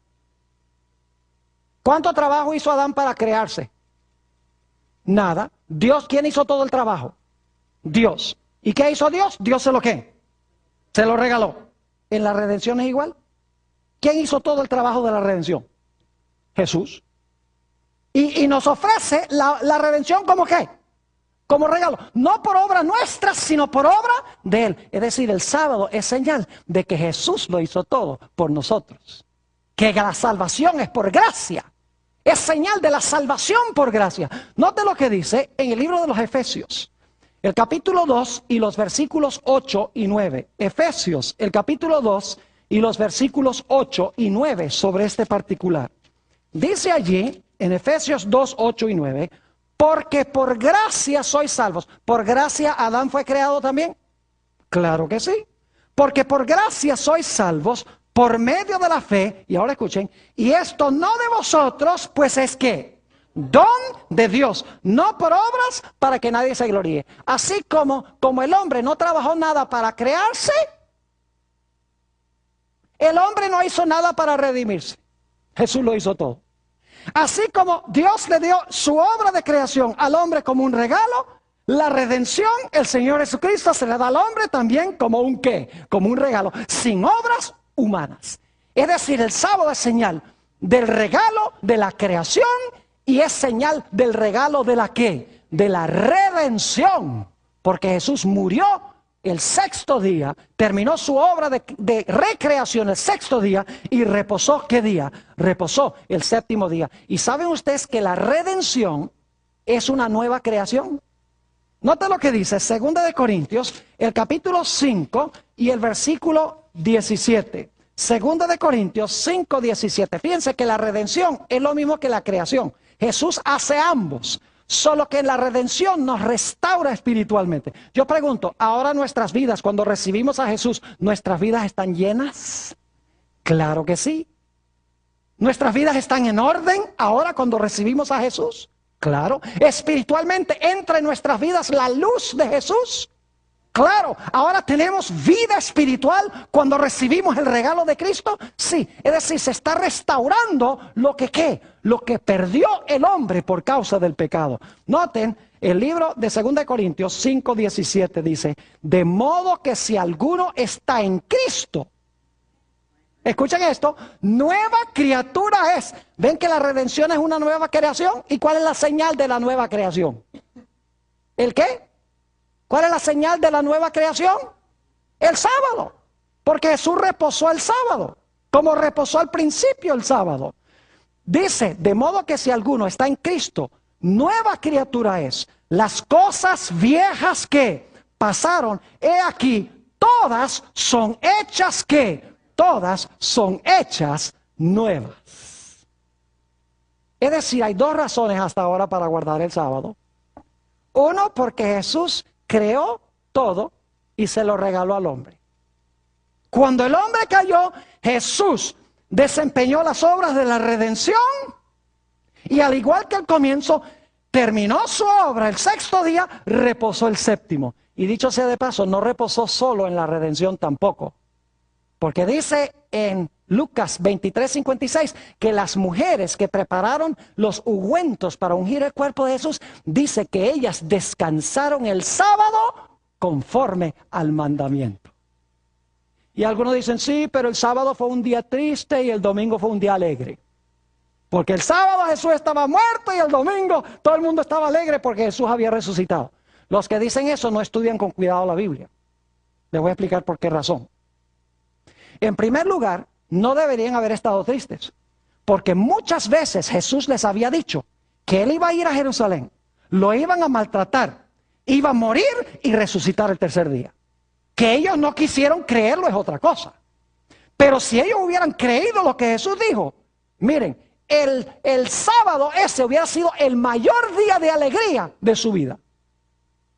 ¿Cuánto trabajo hizo Adán para crearse? Nada. Dios, ¿quién hizo todo el trabajo? Dios. ¿Y qué hizo Dios? Dios se lo ¿qué? Se lo regaló. ¿En la redención es igual? ¿Quién hizo todo el trabajo de la redención? Jesús. Y nos ofrece la redención como ¿qué? como regalo, no por obra nuestra, sino por obra de Él. Es decir, el sábado es señal de que Jesús lo hizo todo por nosotros. Que la salvación es por gracia. Es señal de la salvación por gracia. Note lo que dice en el libro de los Efesios, el capítulo 2 y los versículos 8 y 9. Efesios, el capítulo 2 y los versículos 8 y 9 sobre este particular. Dice allí, en Efesios 2, 8 y 9, porque por gracia sois salvos. ¿Por gracia Adán fue creado también? Claro que sí. Porque por gracia sois salvos por medio de la fe, y ahora escuchen, y esto no de vosotros, pues es que don de Dios, no por obras para que nadie se gloríe. Así como el hombre no trabajó nada para crearse, el hombre no hizo nada para redimirse. Jesús lo hizo todo. Así como Dios le dio su obra de creación al hombre como un regalo, la redención, el Señor Jesucristo se le da al hombre también como un ¿qué? Como un regalo, sin obras humanas. Es decir, el sábado es señal del regalo de la creación y es señal del regalo de la ¿qué? De la redención. Porque Jesús murió el sexto día, terminó su obra de recreación el sexto día y reposó, ¿qué día? Reposó el séptimo día. ¿Y saben ustedes que la redención es una nueva creación? Note lo que dice 2 de Corintios, el capítulo 5 y el versículo 17. 2 de Corintios 5, 17. Fíjense que la redención es lo mismo que la creación. Jesús hace ambos. Solo que la redención nos restaura espiritualmente. Yo pregunto, ahora nuestras vidas, cuando recibimos a Jesús, ¿nuestras vidas están llenas? Claro que sí. ¿Nuestras vidas están en orden ahora cuando recibimos a Jesús? Claro. ¿Espiritualmente entra en nuestras vidas la luz de Jesús? Claro. ¿Ahora tenemos vida espiritual cuando recibimos el regalo de Cristo? Sí. Es decir, se está restaurando lo que ¿qué? Lo que perdió el hombre por causa del pecado. Noten, el libro de 2 de Corintios 5, 17 dice, de modo que si alguno está en Cristo, escuchen esto, nueva criatura es. ¿Ven que la redención es una nueva creación? ¿Y cuál es la señal de la nueva creación? ¿El qué? ¿Cuál es la señal de la nueva creación? El sábado. Porque Jesús reposó el sábado, como reposó al principio el sábado. Dice, de modo que si alguno está en Cristo, nueva criatura es. Las cosas viejas que pasaron, he aquí, todas son hechas ¿qué? Todas son hechas nuevas. Es decir, hay dos razones hasta ahora para guardar el sábado. Uno, porque Jesús creó todo y se lo regaló al hombre. Cuando el hombre cayó, Jesús desempeñó las obras de la redención y al igual que al comienzo, terminó su obra el sexto día, reposó el séptimo. Y dicho sea de paso, no reposó solo en la redención tampoco. Porque dice en Lucas 23:56 que las mujeres que prepararon los ungüentos para ungir el cuerpo de Jesús, dice que ellas descansaron el sábado conforme al mandamiento. Y algunos dicen, sí, pero el sábado fue un día triste y el domingo fue un día alegre. Porque el sábado Jesús estaba muerto y el domingo todo el mundo estaba alegre porque Jesús había resucitado. Los que dicen eso no estudian con cuidado la Biblia. Les voy a explicar por qué razón. En primer lugar, no deberían haber estado tristes, porque muchas veces Jesús les había dicho que Él iba a ir a Jerusalén, lo iban a maltratar, iba a morir y resucitar el tercer día. Que ellos no quisieron creerlo es otra cosa. Pero si ellos hubieran creído lo que Jesús dijo, miren, el sábado ese hubiera sido el mayor día de alegría de su vida.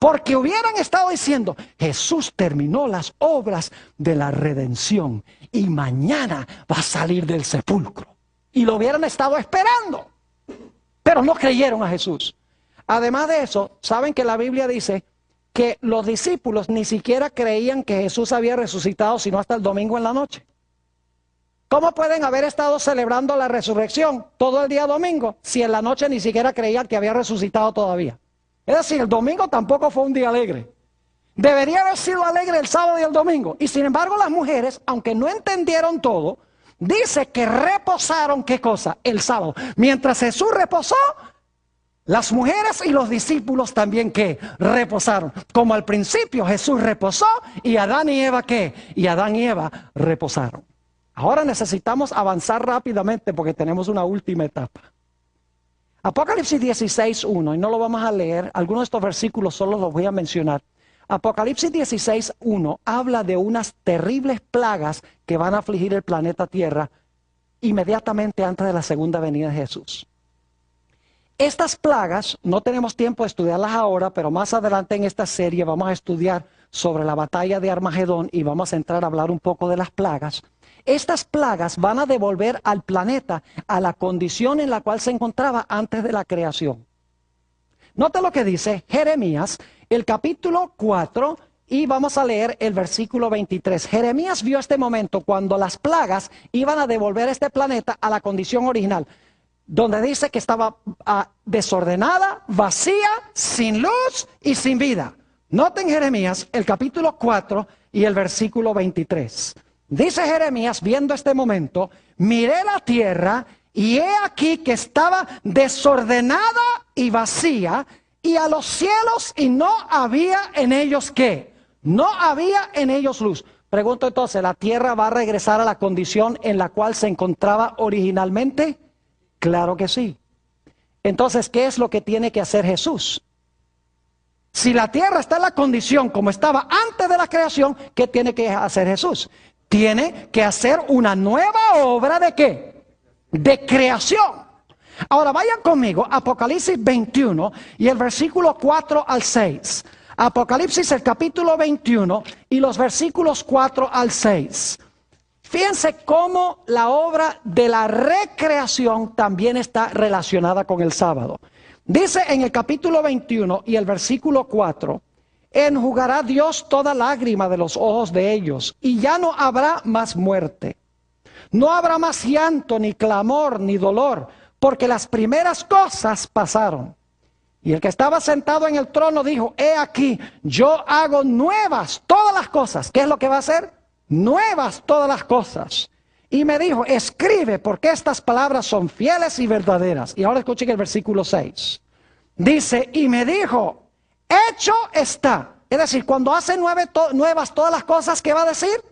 Porque hubieran estado diciendo, Jesús terminó las obras de la redención y mañana va a salir del sepulcro. Y lo hubieran estado esperando. Pero no creyeron a Jesús. Además de eso, saben que la Biblia dice que los discípulos ni siquiera creían que Jesús había resucitado sino hasta el domingo en la noche. ¿Cómo pueden haber estado celebrando la resurrección todo el día domingo si en la noche ni siquiera creían que había resucitado todavía? Es decir, el domingo tampoco fue un día alegre. Debería haber sido alegre el sábado y el domingo. Y sin embargo las mujeres, aunque no entendieron todo, dice que reposaron, ¿qué cosa? El sábado. Mientras Jesús reposó, las mujeres y los discípulos también ¿qué? Reposaron. Como al principio Jesús reposó y Adán y Eva ¿qué? Y Adán y Eva reposaron. Ahora necesitamos avanzar rápidamente porque tenemos una última etapa. Apocalipsis 16:1, y no lo vamos a leer, algunos de estos versículos solo los voy a mencionar. Apocalipsis 16:1 habla de unas terribles plagas que van a afligir el planeta Tierra inmediatamente antes de la segunda venida de Jesús. Estas plagas, no tenemos tiempo de estudiarlas ahora, pero más adelante en esta serie vamos a estudiar sobre la batalla de Armagedón y vamos a entrar a hablar un poco de las plagas. Estas plagas van a devolver al planeta a la condición en la cual se encontraba antes de la creación. Note lo que dice Jeremías, el capítulo 4, y vamos a leer el versículo 23. Jeremías vio este momento cuando las plagas iban a devolver este planeta a la condición original, donde dice que estaba desordenada, vacía, sin luz y sin vida. Noten Jeremías, el capítulo 4 y el versículo 23. Dice Jeremías, viendo este momento, miré la tierra y he aquí que estaba desordenada y vacía, y a los cielos y no había en ellos ¿qué? No había en ellos luz. Pregunto entonces, ¿la tierra va a regresar a la condición en la cual se encontraba originalmente? Claro que sí. Entonces, ¿qué es lo que tiene que hacer Jesús? Si la tierra está en la condición como estaba antes de la creación, ¿qué tiene que hacer Jesús? Tiene que hacer una nueva obra ¿de qué? De creación. Ahora vayan conmigo, Apocalipsis 21 y el versículo 4 al 6. Apocalipsis el capítulo 21 y los versículos 4 al 6. Fíjense cómo la obra de la recreación también está relacionada con el sábado. Dice en el capítulo 21 y el versículo 4, enjugará Dios toda lágrima de los ojos de ellos, y ya no habrá más muerte. No habrá más llanto, ni clamor, ni dolor, porque las primeras cosas pasaron. Y el que estaba sentado en el trono dijo, he aquí, yo hago nuevas todas las cosas. ¿Qué es lo que va a hacer? Nuevas todas las cosas. Y me dijo, escribe, porque estas palabras son fieles y verdaderas. Y ahora escuchen el versículo 6. Dice, y me dijo, hecho está. Es decir, cuando hace nuevas todas las cosas, ¿qué va a decir?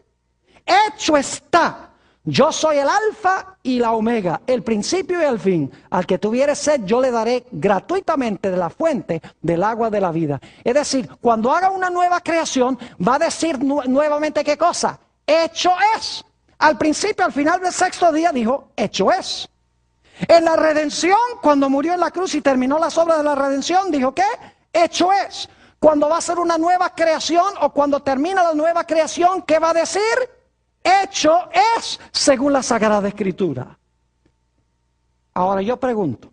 Hecho está. Yo soy el alfa y la omega, el principio y el fin. Al que tuviere sed, yo le daré gratuitamente de la fuente del agua de la vida. Es decir, cuando haga una nueva creación, va a decir nuevamente ¿qué cosa? Hecho es. Al principio, al final del sexto día, dijo, hecho es. En la redención, cuando murió en la cruz y terminó las obras de la redención, dijo ¿qué? Hecho es. Cuando va a ser una nueva creación o cuando termina la nueva creación, ¿qué va a decir? Hecho es, según la Sagrada Escritura. Ahora yo pregunto,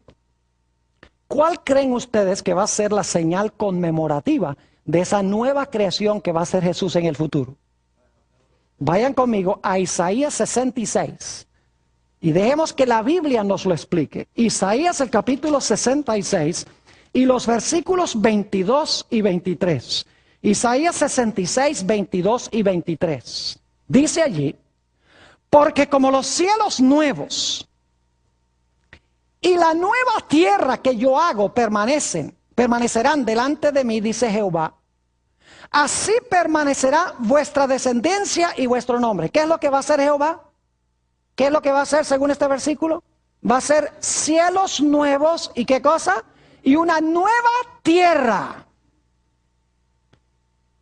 ¿cuál creen ustedes que va a ser la señal conmemorativa de esa nueva creación que va a ser Jesús en el futuro? Vayan conmigo a Isaías 66 y dejemos que la Biblia nos lo explique. Isaías el capítulo 66 y los versículos 22 y 23. Isaías 66, 22 y 23. Dice allí, porque como los cielos nuevos y la nueva tierra que yo hago permanecerán delante de mí, dice Jehová, así permanecerá vuestra descendencia y vuestro nombre. ¿Qué es lo que va a hacer Jehová? ¿Qué es lo que va a hacer según este versículo? Va a ser cielos nuevos y ¿qué cosa? Y una nueva tierra.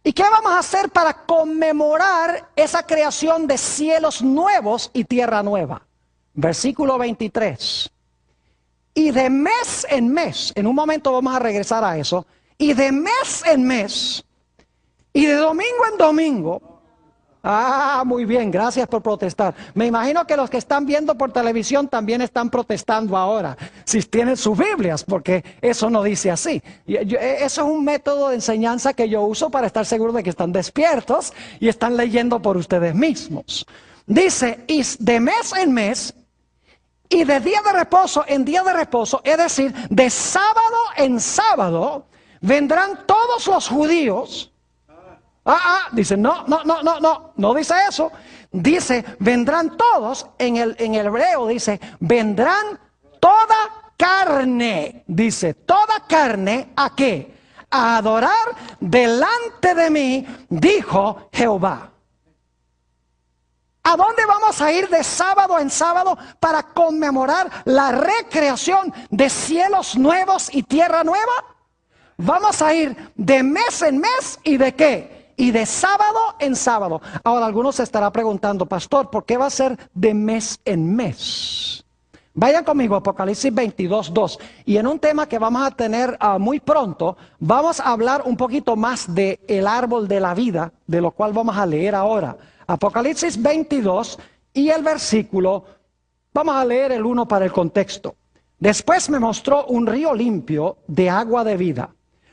¿Y qué vamos a hacer para conmemorar esa creación de cielos nuevos y tierra nueva? Versículo 23. Y de mes en mes, en un momento vamos a regresar a eso, y de mes en mes, y de domingo en domingo. Muy bien, gracias por protestar. Me imagino que los que están viendo por televisión también están protestando ahora, si tienen sus Biblias, porque eso no dice así. Eso es un método de enseñanza que yo uso para estar seguro de que están despiertos y están leyendo por ustedes mismos. Dice, y de mes en mes, y de día de reposo en día de reposo, es decir, de sábado en sábado, vendrán todos los judíos. Dice, no dice eso. Dice, vendrán todos, en el hebreo dice, vendrán toda carne, dice, toda carne, ¿a qué? A adorar delante de mí, dijo Jehová. ¿A dónde vamos a ir de sábado en sábado para conmemorar la recreación de cielos nuevos y tierra nueva? Vamos a ir de mes en mes y de qué? Y de sábado en sábado. Ahora algunos se estará preguntando, pastor, ¿por qué va a ser de mes en mes? Vayan conmigo, Apocalipsis 22:2. Y en un tema que vamos a tener muy pronto, vamos a hablar un poquito más del árbol de la vida, de lo cual vamos a leer ahora. Apocalipsis 22 y el versículo, vamos a leer el 1 para el contexto. Después me mostró un río limpio de agua de vida,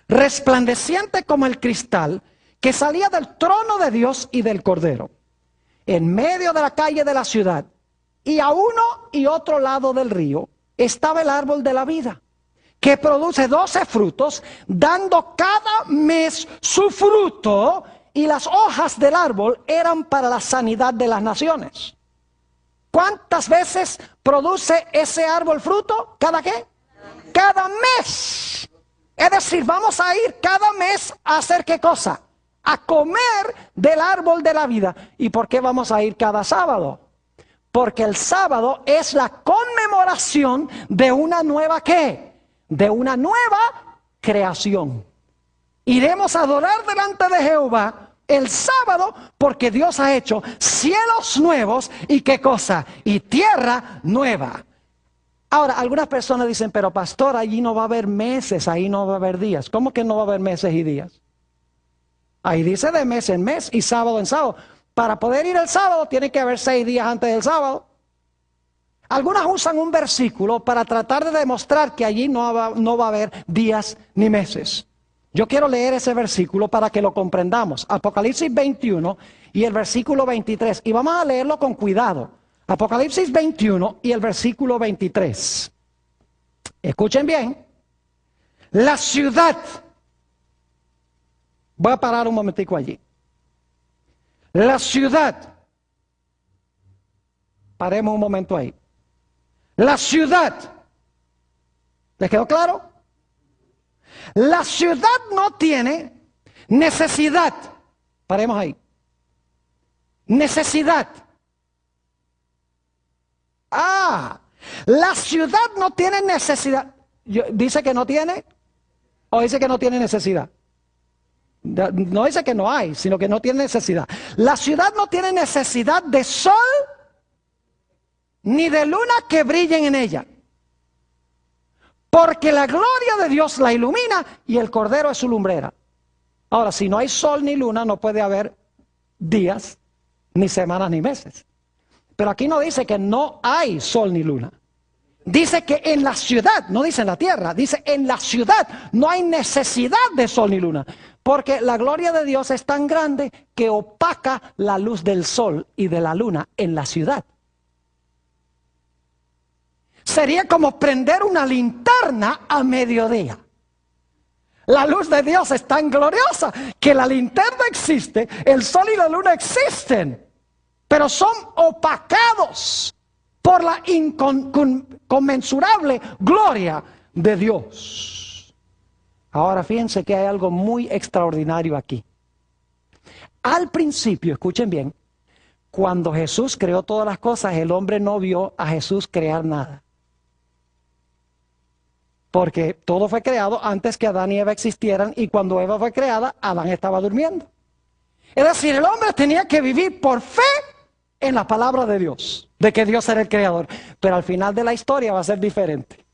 resplandeciente como el cristal, que salía del trono de Dios y del Cordero, en medio de la calle de la ciudad. Y a uno y otro lado del río estaba el árbol de la vida, que produce 12 frutos, dando cada mes su fruto, y las hojas del árbol eran para la sanidad de las naciones. ¿Cuántas veces produce ese árbol fruto? ¿Cada qué? Cada mes. Es decir, vamos a ir cada mes a hacer ¿qué cosa? A comer del árbol de la vida. ¿Y por qué vamos a ir cada sábado? Porque el sábado es la conmemoración de una nueva ¿qué? De una nueva creación. Iremos a adorar delante de Jehová el sábado porque Dios ha hecho cielos nuevos y ¿qué cosa? Y tierra nueva. Ahora, algunas personas dicen, pero pastor, allí no va a haber meses, ahí no va a haber días. ¿Cómo que no va a haber meses y días? Ahí dice de mes en mes y sábado en sábado. Para poder ir el sábado tiene que haber 6 días antes del sábado. Algunas usan un versículo para tratar de demostrar que allí no va a haber días ni meses. Yo quiero leer ese versículo para que lo comprendamos. Apocalipsis 21 y el versículo 23. Y vamos a leerlo con cuidado. Apocalipsis 21 y el versículo 23. Escuchen bien. La ciudad. Voy a parar un momentico allí. La ciudad. Paremos un momento ahí. La ciudad. ¿Les quedó claro? La ciudad no tiene necesidad. Paremos ahí. Necesidad. La ciudad no tiene necesidad. ¿Dice que no tiene? ¿O dice que no tiene necesidad? No dice que no hay, sino que no tiene necesidad. La ciudad no tiene necesidad de sol ni de luna que brillen en ella, porque la gloria de Dios la ilumina y el Cordero es su lumbrera. Ahora, si no hay sol ni luna, no puede haber días, ni semanas, ni meses. Pero aquí no dice que no hay sol ni luna. Dice que en la ciudad, no dice en la tierra, dice en la ciudad no hay necesidad de sol ni luna. Porque la gloria de Dios es tan grande que opaca la luz del sol y de la luna en la ciudad. Sería como prender una linterna a mediodía. La luz de Dios es tan gloriosa que la linterna existe, el sol y la luna existen, pero son opacados por la inconmensurable gloria de Dios. Ahora fíjense que hay algo muy extraordinario aquí. Al principio, escuchen bien, cuando Jesús creó todas las cosas, el hombre no vio a Jesús crear nada. Porque todo fue creado antes que Adán y Eva existieran, y cuando Eva fue creada, Adán estaba durmiendo. Es decir, el hombre tenía que vivir por fe en la palabra de Dios, de que Dios era el creador. Pero al final de la historia va a ser diferente.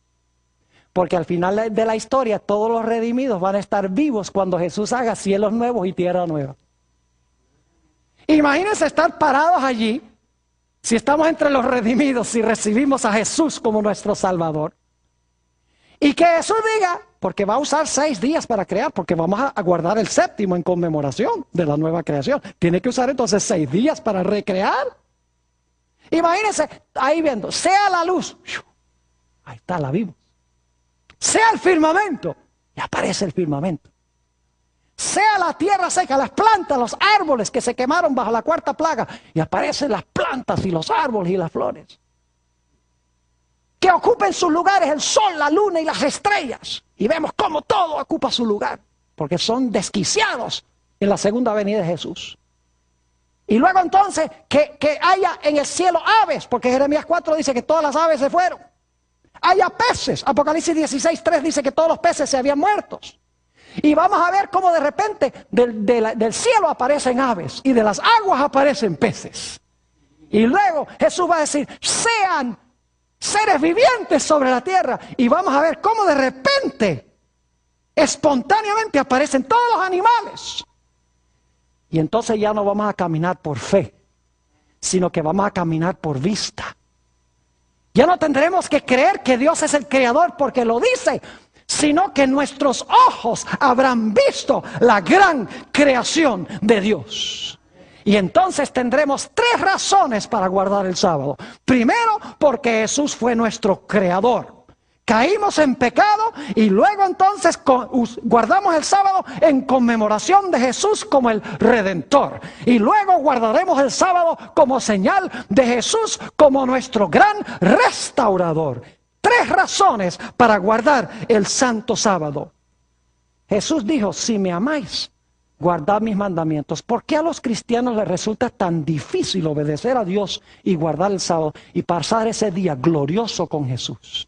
Porque al final de la historia todos los redimidos van a estar vivos cuando Jesús haga cielos nuevos y tierra nueva. Imagínense estar parados allí, si estamos entre los redimidos, si recibimos a Jesús como nuestro Salvador. Y que Jesús diga, porque va a usar 6 días para crear, porque vamos a guardar el 7º en conmemoración de la nueva creación. Tiene que usar entonces 6 días para recrear. Imagínense ahí viendo, sea la luz, ahí está, la vimos. Sea el firmamento, y aparece el firmamento. Sea la tierra seca, las plantas, los árboles que se quemaron bajo la 4ª plaga, y aparecen las plantas y los árboles y las flores. Que ocupen sus lugares el sol, la luna y las estrellas. Y vemos cómo todo ocupa su lugar, porque son desquiciados en la segunda venida de Jesús. Y luego entonces que haya en el cielo aves, porque Jeremías 4 dice que todas las aves se fueron. Haya peces, Apocalipsis 16:3 dice que todos los peces se habían muerto. Y vamos a ver cómo de repente del cielo aparecen aves y de las aguas aparecen peces. Y luego Jesús va a decir, sean seres vivientes sobre la tierra. Y vamos a ver cómo de repente, espontáneamente aparecen todos los animales. Y entonces ya no vamos a caminar por fe, sino que vamos a caminar por vista. Ya no tendremos que creer que Dios es el creador porque lo dice, sino que nuestros ojos habrán visto la gran creación de Dios. Y entonces tendremos 3 razones para guardar el sábado. Primero, porque Jesús fue nuestro creador. Caímos en pecado y luego entonces guardamos el sábado en conmemoración de Jesús como el Redentor. Y luego guardaremos el sábado como señal de Jesús como nuestro gran restaurador. 3 razones para guardar el santo sábado. Jesús dijo, si me amáis, guardad mis mandamientos. ¿Por qué a los cristianos les resulta tan difícil obedecer a Dios y guardar el sábado y pasar ese día glorioso con Jesús?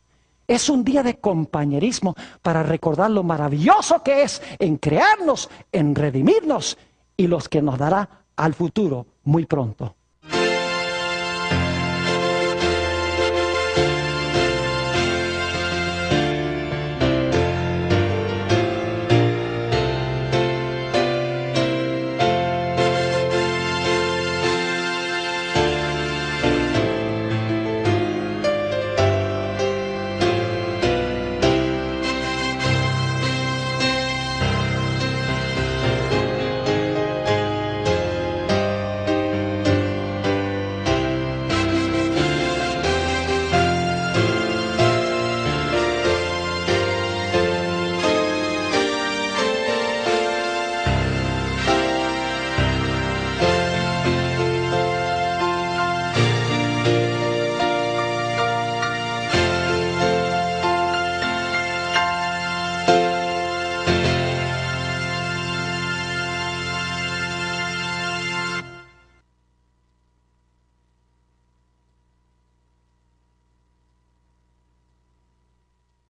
Es un día de compañerismo para recordar lo maravilloso que es en crearnos, en redimirnos y los que nos dará al futuro muy pronto.